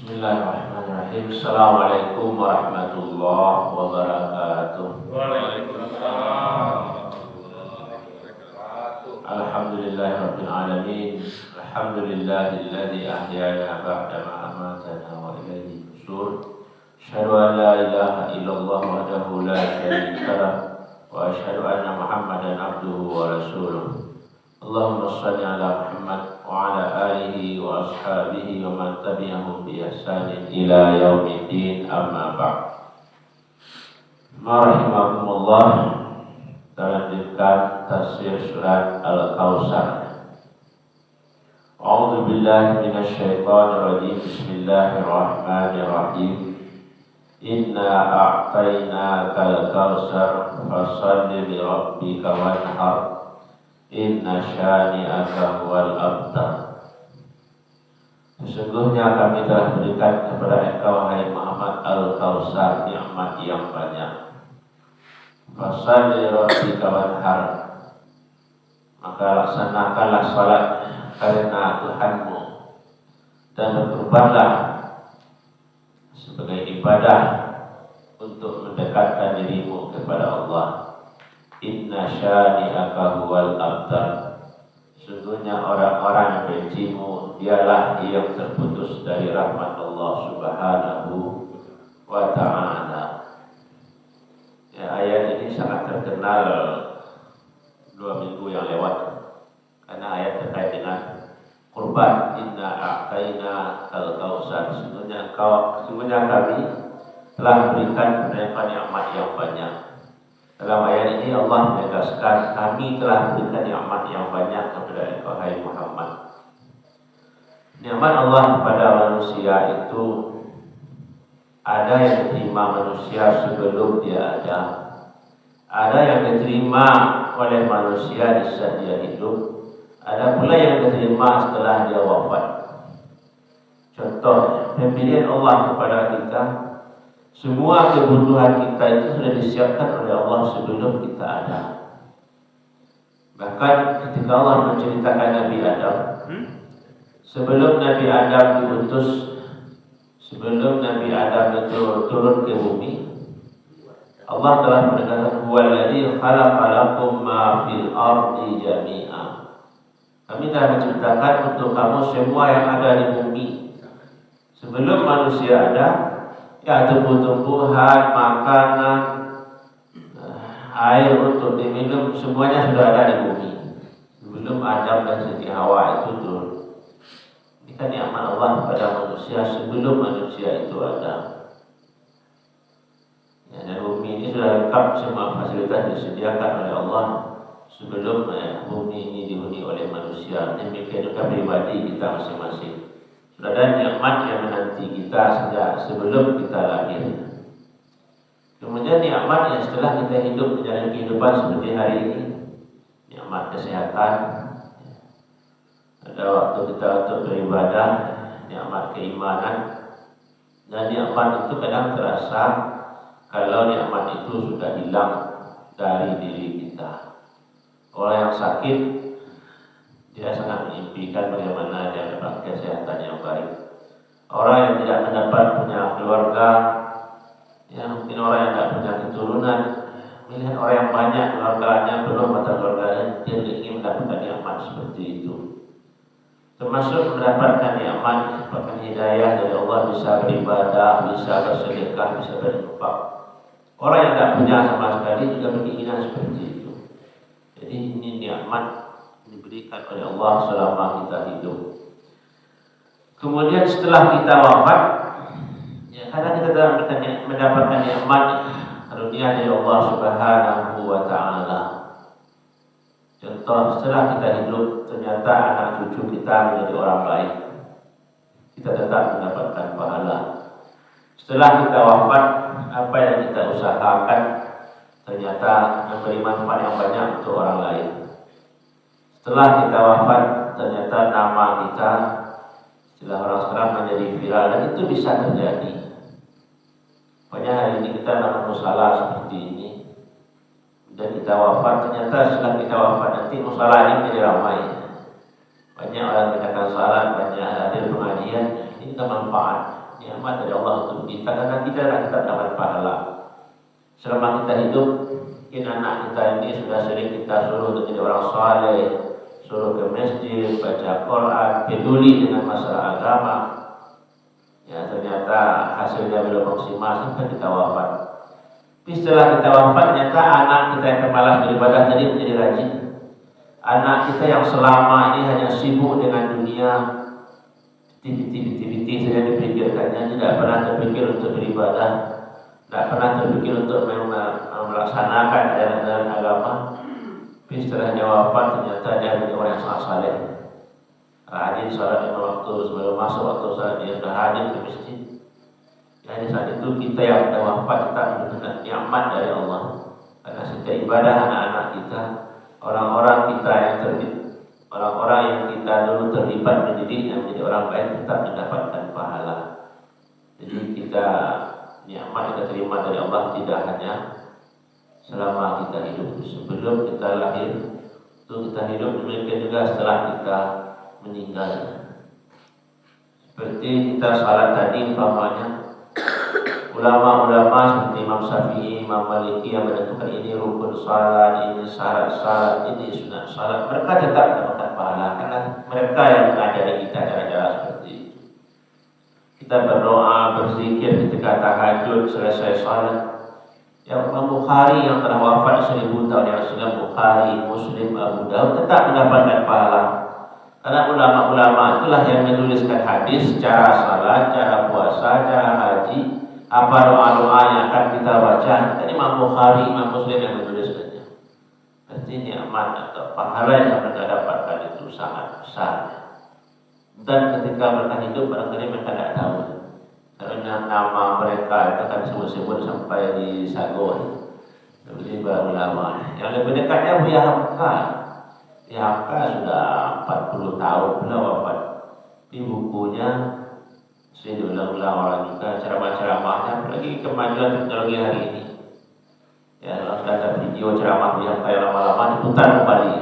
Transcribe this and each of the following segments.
Bismillahirrahmanirrahim. Assalamualaikum warahmatullahi wabarakatuh. Waalaikumsalam. Alhamdulillahirabbil alamin. Alhamdulillahilladzi ahyana ba'da ma amatana wa ilaihi nusyur. Asyhadu an la ilaha illallah wahdahu la syarika lah wa asyhadu anna Muhammadan abduhu wa rasuluh. Allahumma shalli ala Muhammad wa ala alihi wa ashabihi wa man tabi'ahum bi ihsanin ila yaumiddin, amma ba'd. Rahimakumullah. Kita lanjutkan tafsir surat Al-Kautsar. A'udzu billahi minasyaitonir rajim. Bismillahirrahmanirrahim. Inna a'tainakal kautsar fashalli li rabbika wanhar. Inna syani'aka huwal abtar. Sesungguhnya kami telah berikan kepada engkau wahai Muhammad Al-Kautsar nikmat yang banyak. Fashalli li rabbika wanhar. Maka laksanakanlah salat karena Tuhanmu dan berkurbanlah sebagai ibadah untuk mendekatkan dirimu kepada Allah. Inna syani'aka huwal abtar. Sesungguhnya orang-orang yang bencimu dialah yang terputus dari rahmat Allah Subhanahu wa ta'ala. Ya, ayat ini sangat terkenal 2 minggu yang lewat karena ayat terkait dengan kurban. Inna a'taina kal kautsar. Sesungguhnya kami telah berikan kepada nikmat yang banyak. Dalam ayat ini Allah menegaskan kami telah berikan nikmat yang banyak kepada engkau wahai Muhammad. Nikmat Allah kepada manusia itu ada yang diterima manusia sebelum dia ada yang diterima oleh manusia di saat dia hidup, ada pula yang diterima setelah dia wafat. Contoh, pemberian Allah kepada kita, semua kebutuhan kita itu sudah disiapkan oleh Allah sebelum kita ada. Bahkan ketika Allah menceritakan Nabi Adam, sebelum Nabi Adam diutus, sebelum Nabi Adam itu turun ke bumi, Allah telah mengatakan huwallazi khalaqa lakum ma fil ardi jami'a. Kami telah menciptakan untuk kamu semua yang ada di bumi. Sebelum manusia ada, ya tumbuh-tumbuhan, makanan, air untuk diminum, semuanya sudah ada di bumi. Sebelum Adam dan Siti Hawa itu turun. Ini kan nikmat Allah kepada manusia sebelum manusia itu ada. Ya, dan bumi ini sudah lengkap, semua fasilitas disediakan oleh Allah sebelum bumi ini dihuni oleh manusia. Demikian juga pribadi kita masing-masing. Sudah ada nikmat yang menanti kita sejak sebelum kita lahir. Kemudian nikmat yang setelah kita hidup menjalani kehidupan seperti hari ini, nikmat kesehatan. Ada waktu kita untuk beribadah, nikmat keimanan. Dan nikmat itu kadang terasa kalau nikmat itu sudah hilang dari diri kita. Orang yang sakit, dia sangat mengimpikan bagaimana dia dapat kesehatan yang baik. Orang yang tidak mendapat punya keluarga, ya mungkin orang yang tidak punya keturunan, melihat orang yang banyak keluarganya belum ada keluarganya, dia ingin mendapatkan nikmat seperti itu. Termasuk mendapatkan nikmat, mendapatkan hidayah dari Allah, bisa beribadah, bisa bersedekah, bisa berinfak. Orang yang tidak punya sama sekali juga berkeinginan seperti itu. Jadi ini nikmat diberikan oleh Allah selama kita hidup. Kemudian setelah kita wafat, ya karena kita telah mendapatkan nikmat karunia dari Allah Subhanahu wa ta'ala. Contoh, setelah kita hidup ternyata anak cucu kita menjadi orang baik, kita tetap mendapatkan pahala. Setelah kita wafat, apa yang kita usahakan ternyata memberi manfaat yang banyak untuk orang lain. Setelah kita wafat, ternyata nama kita setelah orang sekarang menjadi viral, dan itu bisa terjadi. Pokoknya hari ini kita melakukan musalah seperti ini, dan kita wafat, ternyata setelah kita wafat nanti musalah ini menjadi ramai. Banyak orang mendengarkan salat, banyak hadir pengajian, ini kita manfaat. nikmat dari Allah untuk kita, karena kita dapat pahala. Selama kita hidup, mungkin anak kita ini sudah sering kita suruh untuk jadi orang saleh, suruh ke masjid, baca Quran, peduli dengan masalah agama. Ya, ternyata hasilnya belum maksimal sampai kita wafat. Tapi setelah kita wafat, ternyata anak kita yang pemalas beribadah tadi menjadi rajin. Anak kita yang selama ini hanya sibuk dengan dunia, aktiviti saja dipikirkannya, tidak pernah terpikir untuk beribadah, tidak pernah terpikir untuk melaksanakan ajaran agama. Tapi setelahnya wafat, ternyata dia menjadi orang yang sangat saleh, rajin sholat 5 waktu, sebelum masuk waktu sholat dia sudah hadir ke masjid. Jadi saat itu kita yang sudah wafat, kita mendapat nikmat dari Allah, karena setiap ibadah anak-anak kita, orang-orang kita yang orang-orang yang kita dulu terlibat mendidik yang menjadi orang baik, tetap mendapatkan pahala. Jadi kita nikmat kita terima dari Allah tidak hanya selama kita hidup, sebelum kita lahir, itu kita hidup, demikian juga setelah kita meninggal. Seperti kita salat tadi umpamanya, ulama-ulama seperti Imam Syafi'i, Imam Maliki yang menentukan ini rukun salat, ini syarat salat, ini sunat salat, mereka tetap mendapatkan pahala karena mereka yang mengajari kita cara-cara seperti itu. Kita berdoa, berzikir ketika tahajud, selesai salat. Yang Imam Bukhari yang telah wafat 1000 tahun yang sudah, Bukhari, Muslim, Abu Dawud tetap mendapatkan pahala. Karena ulama-ulama itulah yang menuliskan hadis, cara salat, cara puasa, cara haji, apa doa-doa yang akan kita baca. Tadi Imam Bukhari, Imam Muslim yang menuliskannya. Berarti nikmat atau pahala yang mereka dapatkan itu sangat besar. Dan ketika mereka hidup, barangkali mereka tidak tahu. Karena nama mereka itu kan sebut-sebut sampai di Sago. Jadi para ulama. Yang lebih dekatnya Buya Hamka. Buya Hamka sudah 40 tahun beliau wafat. Di bukunya saya diulang-ulang orang juga ceramah-ceramahnya, apalagi kemajuan teknologi hari ini. Ya, kalau sudah ada video ceramah Buya Hamka yang lama-lama diputar kembali,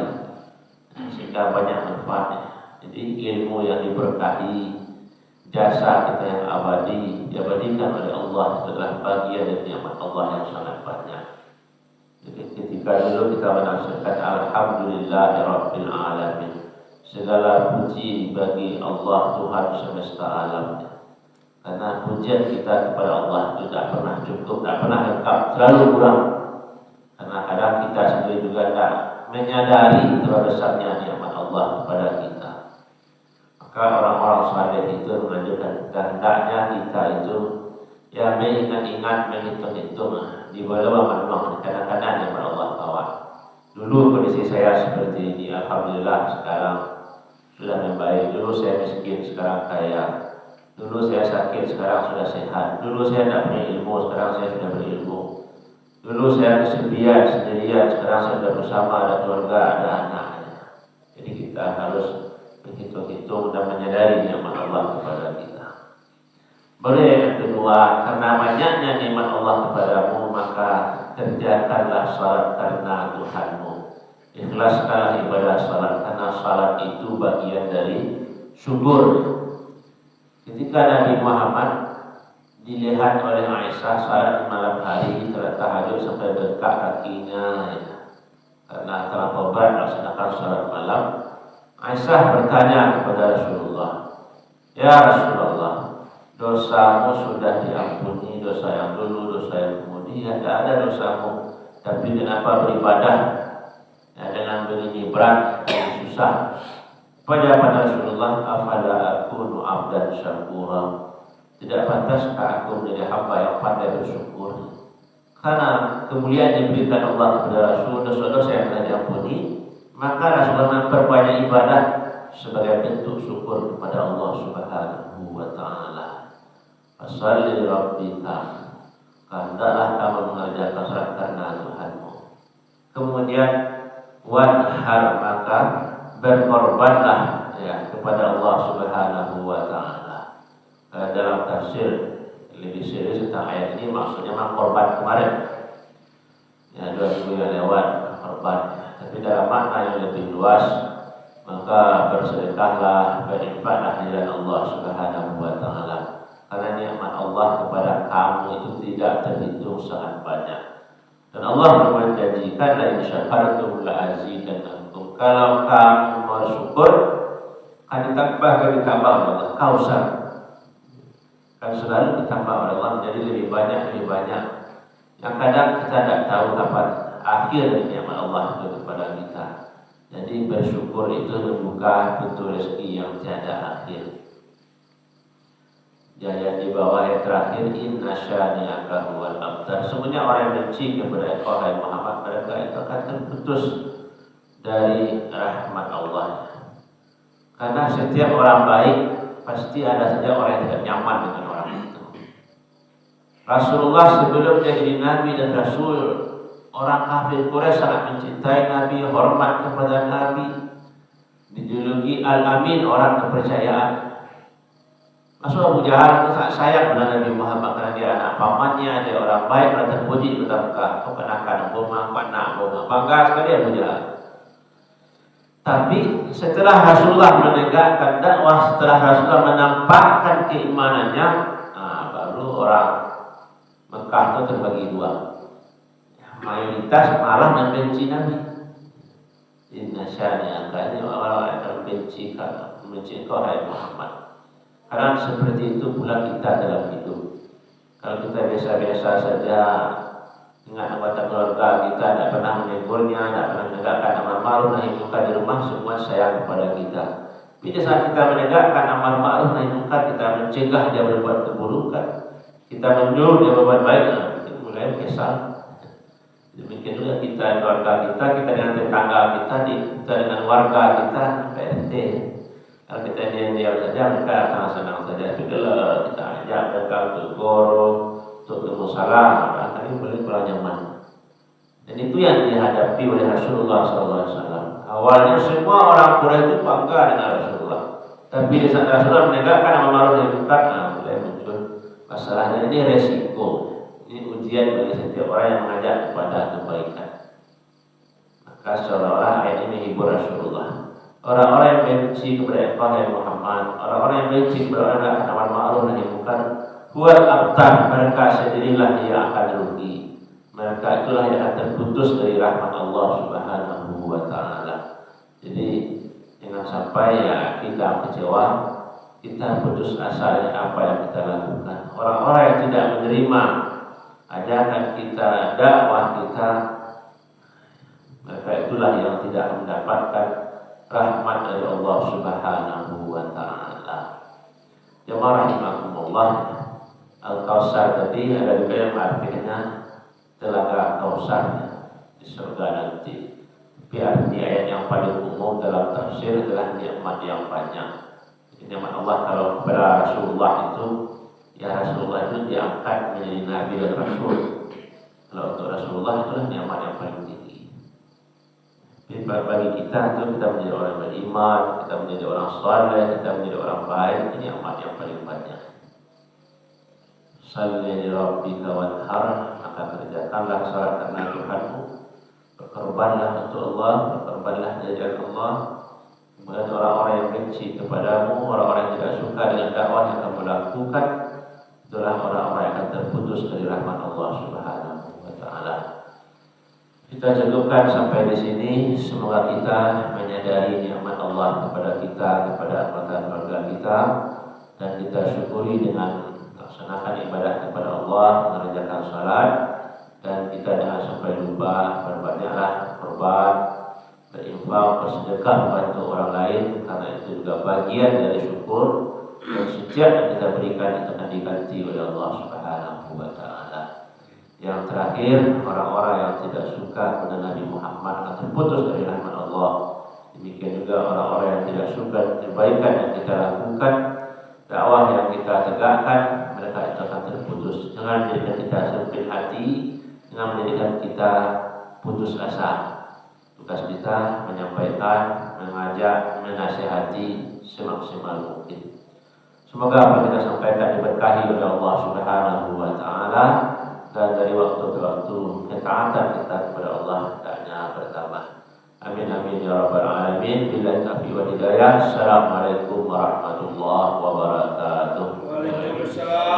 sehingga banyak manfaatnya. Jadi ilmu yang diberkahi, jasa kita yang abadi, diabadikan oleh Allah, adalah bagian dari nikmat Allah yang sangat banyak. Jadi ketika dulu kita menafsirkan Alhamdulillahirabbil alamin, segala puji bagi Allah Tuhan semesta alam. Karena pujian kita kepada Allah itu tidak pernah cukup, tidak pernah lengkap, selalu kurang. Karena kadang kita sendiri juga tidak menyadari betapa besarnya nikmat Allah kepada kita. Maka orang-orang saleh itu mengajarkan kita, hendaknya kita itu ya mengingat-ingat, menghitung-hitung di bawah manuang kadang-kadang yang Allah kawan. Dulu kondisi saya seperti ini, alhamdulillah sekarang sudah membaik. Dulu saya miskin, sekarang kaya. Dulu saya sakit, sekarang sudah sehat. Dulu saya tidak punya ilmu, sekarang saya sudah berilmu. Dulu saya kesepian, sendirian, sekarang saya sudah bersama, ada keluarga, ada anak. Jadi kita harus menghitung-hitung dan menyadari nikmat Allah kepada kita. Boleh yang kedua, karena banyaknya nikmat Allah kepadamu, maka kerjakanlah salat karena Tuhanmu. Ikhlaskanlah ibadah salat, karena salat itu bagian dari syukur. Ketika Nabi Muhammad dilihat oleh Aisyah salat di malam hari, telah tahajud sampai bengkak kakinya, ya, karena telah berat melaksanakan salat malam. Aisyah bertanya kepada Rasulullah, "Ya Rasulullah, dosamu sudah diampuni, dosa yang dulu, dosa yang kemudian, tidak ada dosamu. Tapi kenapa beribadah ya, dengan begini berat dan susah?" Pada Rasulullah, "Afala akunu abdan syakura." Tidak pantaskah aku menjadi hamba yang pandai bersyukur? Karena kemuliaan diberikan Allah kepada Rasul, dosa-dosa yang telah diampuni, maka Rasulullah memperbanyak ibadah sebagai bentuk syukur kepada Allah Subhanahu wa taala. Fashalli rabbika, hendaklah kamu mengerjakan salat karena Tuhanmu. Kemudian wanhar, maka berkorbanlah ya kepada Allah Subhanahu wa taala. Dalam tafsir lebih serius tentang ayat ini, maksudnya memang korban kemarin. Ya, 2 minggu yang lewat korban. Tapi dalam makna yang lebih luas, maka bersedekahlah, berinfaklah di jalan Allah Subhanahu wa taala. karena nikmat Allah kepada kamu itu tidak terhitung sangat banyak. Dan Allah berjanjikan la in syakartum la azidannakum. Kalau kamu bersyukur, akan ditambah oleh Allah. Kausar kan selalu ditambah oleh Allah menjadi lebih banyak. Yang kadang kita tidak tahu kapan akhir nikmat Allah itu kepada kita. Jadi bersyukur itu membuka pintu rezeki yang tiada akhir. Yang di bawah yang terakhir, inna syani'aka huwal abtar. Semuanya orang yang benci kepada orang Muhammad, mereka itu akan terputus dari rahmat Allah. Karena setiap orang baik pasti ada saja orang yang tidak nyaman dengan orang itu. Rasulullah sebelum jadi Nabi dan Rasul, orang kafir Quraisy sangat mencintai Nabi, hormat kepada Nabi, dijuluki Al-Amin, orang kepercayaan. Masuk Abu Jahal sangat sayang pada Nabi Muhammad karena dia anak pamannya, dia orang baik, orang terpuji di kota Mekah. Keponakan Boma, bangga sekali Abu Jahal. Tapi setelah Rasulullah menegakkan dakwah, setelah Rasulullah menampakkan keimanannya, baru orang Mekah itu terbagi dua. Mayoritas malah membenci Nabi. Inna syani'aka, ini orang-orang yang membenci kau hai Muhammad. Karena seperti itu pula kita dalam hidup. Kalau kita biasa-biasa saja dengan anggota keluarga kita, tidak pernah menegurnya, tidak pernah menegakkan amar ma'ruf nahi munkar di rumah, semua sayang kepada kita. Tapi saat kita menegakkan amar ma'ruf nahi munkar, kita mencegah dia berbuat keburukan, kita menyuruh dia berbuat baik, kita mulai kesal. Demikian juga kita, keluarga kita dengan tetangga kita dengan warga kita, PRT. Kalau kita diam saja, mereka sangat senang saja. Tapi kalau kita ajak mereka untuk guru, untuk bermusalah, akan boleh kurang nyaman. Dan itu yang dihadapi oleh Rasulullah SAW. Awalnya semua orang Quraisy itu bangga dengan Rasulullah. Tapi di saat Rasulullah menegakkan amar ma'ruf nahi munkar, mulai muncul masalahnya. Ini resiko, ini ujian bagi setiap orang yang mengajak kepada kebaikan. Maka seolah-olah ayat ini menghibur Rasulullah. Orang-orang yang benci kepada Muhammad, orang-orang yang benci kepada orang amar ma'ruf nahi munkar, huwal abtar, mereka sendirilah yang akan rugi. Mereka itulah yang akan terputus dari rahmat Allah Subhanahu wa taala. Jadi jangan sampai kita kecewa, kita putus asa dari apa yang kita lakukan. Orang-orang yang tidak menerima ajakan kita, dakwah kita, mereka itulah yang tidak mendapatkan rahmat dari Allah Subhanahu wa taala. Jemaah rahimakumullah, Al-Kausar tadi ada juga yang artinya telaga Kausar di surga nanti. Tapi arti ayat yang paling umum dalam tafsir adalah nikmat yang banyak. Nikmat Allah kalau kepada Rasulullah itu, ya Rasulullah itu diangkat menjadi Nabi dan Rasul. Kalau untuk Rasulullah itulah nikmat yang paling tinggi. Jadi bagi kita itu, kita menjadi orang beriman, kita menjadi orang saleh, kita menjadi orang baik, ini nikmat yang paling banyak. Salli li rabbika wanhar, maka kerjakanlah salat karena Tuhanmu, berkorbanlah untuk Allah, berkorbanlah dari jalan Allah. Kemudian orang-orang yang benci kepadamu, orang-orang yang tidak suka dengan dakwah yang kamu lakukan, itulah orang-orang yang akan terputus dari rahmat Allah Subhanahu wa taala. Kita cukupkan sampai di sini. Semoga kita menyadari nikmat Allah kepada kita, kepada anggota keluarga kita, dan kita syukuri dengan melaksanakan ibadah kepada Allah, mengerjakan salat, dan kita jangan sampai lupa berbanyaklah korban, berinfak, bersedekah membantu orang lain, karena itu juga bagian dari syukur, dan setiap yang kita berikan itu akan diganti oleh Allah Subhanahu wa taala. Yang terakhir, orang-orang yang tidak suka kepada Nabi Muhammad akan terputus dari rahmat Allah. Demikian juga orang-orang yang tidak suka kebaikan yang kita lakukan, dakwah yang kita tegakkan, mereka itu akan terputus. Jangan menjadikan kita sempit hati, jangan menjadikan kita putus asa. Tugas kita menyampaikan, mengajak, menasihati semaksimal mungkin. Semoga apa yang kita sampaikan diberkahi oleh Allah Subhanahu wa taala, dan dari waktu ke waktu ketaatan kita kepada Allah hendaknya bertambah. Amin amin ya rabbal alamin. Billahi taufiq wal hidayah. Assalamualaikum warahmatullahi wabarakatuh. Waalaikumsalam.